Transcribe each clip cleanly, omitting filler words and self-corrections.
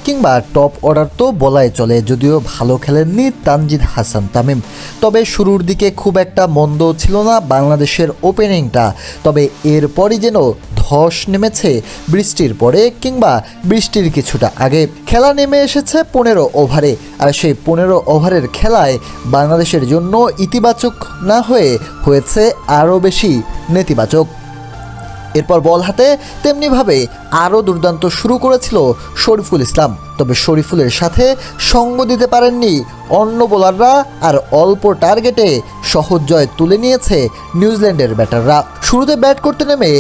কিংবা top order তো বলাই চলে, যদিও ভালো খেলেননি তানজিদ হাসান তামিম। তবে শুরুর দিকে খুব একটা মন্দ ছিল না বাংলাদেশের ওপেনিংটা। তবে এরপরই যেন ধস নেমেছে বৃষ্টির পরে কিংবা বৃষ্টির কিছুটা আগে। খেলা নেমে এসেছে 15 ওভারে, আর সেই 15 ওভারের খেলায় বাংলাদেশের জন্য ইতিবাচক না হয়েছে আরও বেশি নেতিবাচক। এরপর বল হাতে তেমনিভাবে আরও দুর্দান্ত শুরু করেছিল শরীফুল ইসলাম। তবে শরীফুলের সাথে সঙ্গ দিতে পারেননি অন্য বোলাররা, আর অল্প টার্গেটে সহজ জয় তুলে নিয়েছে নিউজিল্যান্ডের ব্যাটাররা। শুরুতে ব্যাট করতে নেমে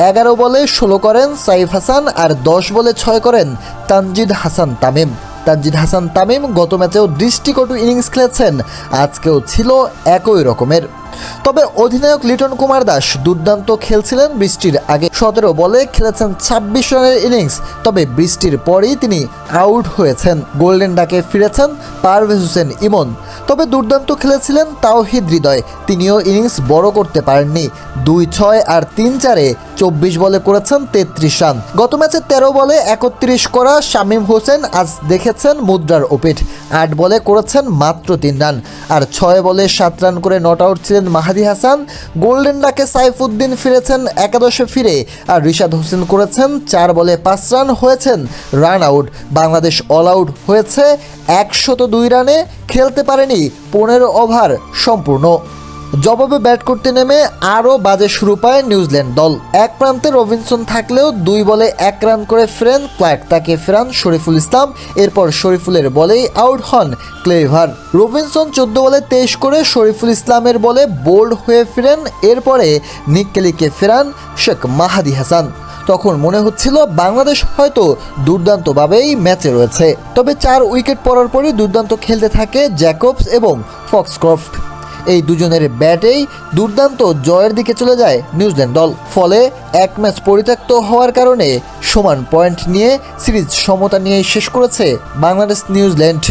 11 বলে 16 করেন সাইফ হাসান, আর 10 বলে 6 করেন তানজিদ হাসান তামিম। তানজিদ হাসান তামিম গত ম্যাচেও দৃষ্টিকটু ইনিংস খেলেছেন, আজকেও ছিল একই রকমের। তবে অধিনায়ক লিটন কুমার দাস দুর্দান্ত খেলছিলেন বৃষ্টির আগে। 17 বলে খেলেছেন 26 রানের ইনিংস। তবে বৃষ্টির পরেই তিনি আউট হয়েছেন। গোল্ডেন ডাকে ফিরেছেন পারভেজ হোসেন ইমন। তবে দুর্দান্ত খেলেছিলেন তাওহিদ হৃদয়, তিনিও ইনিংস বড় করতে পারেননি। 2-6 আর 3-4-এ 24 বলে করেছেন 33 রান। গত ম্যাচে 13 বলে 31 করা শামীম হোসেন আজ দেখেছেন মুদ্রার ওপেট। 8 বলে করেছেন মাত্র 3 রান, আর 6 বলে 7 রান করে নট আউট ছিলেন মাহাদি হাসান। গোল্ডেন ডাকে সাইফুদ্দিন ফিরেছেন একাদশে ফিরে, আর রিশাদ হোসেন করেছেন 4 বলে 5 রান, হয়েছেন run out. Bangladesh all out হয়েছে 102 রানে, খেলতে পারেনি 15 ওভার সম্পূর্ণ। জবাবে ব্যাট করতে নেমে আরও বাজে শুরু পায় নিউজিল্যান্ড দল। এক প্রান্তে রবিনসন থাকলেও 2 বলে 1 রান করে ফেরেন ক্লার্ক, তাকে ফেরান শরীফুল ইসলাম। এরপর শরীফুলের বলেই আউট হন ক্লেভার। রবিনসন 14 বলে 23 করে শরীফুল ইসলামের বলে বোল্ড হয়ে ফিরেন। এরপরে নিক কেলিকে ফেরান শেখ মাহাদি হাসান। তখন মনে হচ্ছিল বাংলাদেশ হয়তো দুর্দান্তভাবেই ম্যাচে রয়েছে। তবে 4 উইকেট পড়ার পরই দুর্দান্ত খেলতে থাকে জ্যাকবস এবং ফক্সক্রফট। এই দুজনের ব্যাটেই দুর্দান্ত জয়ের দিকে চলে যায় নিউজিল্যান্ড দল। ফলে এক ম্যাচ পরিত্যক্ত হওয়ার কারণে সমান পয়েন্ট নিয়ে সিরিজ সমতা নিয়ে শেষ করেছে বাংলাদেশ নিউজিল্যান্ড।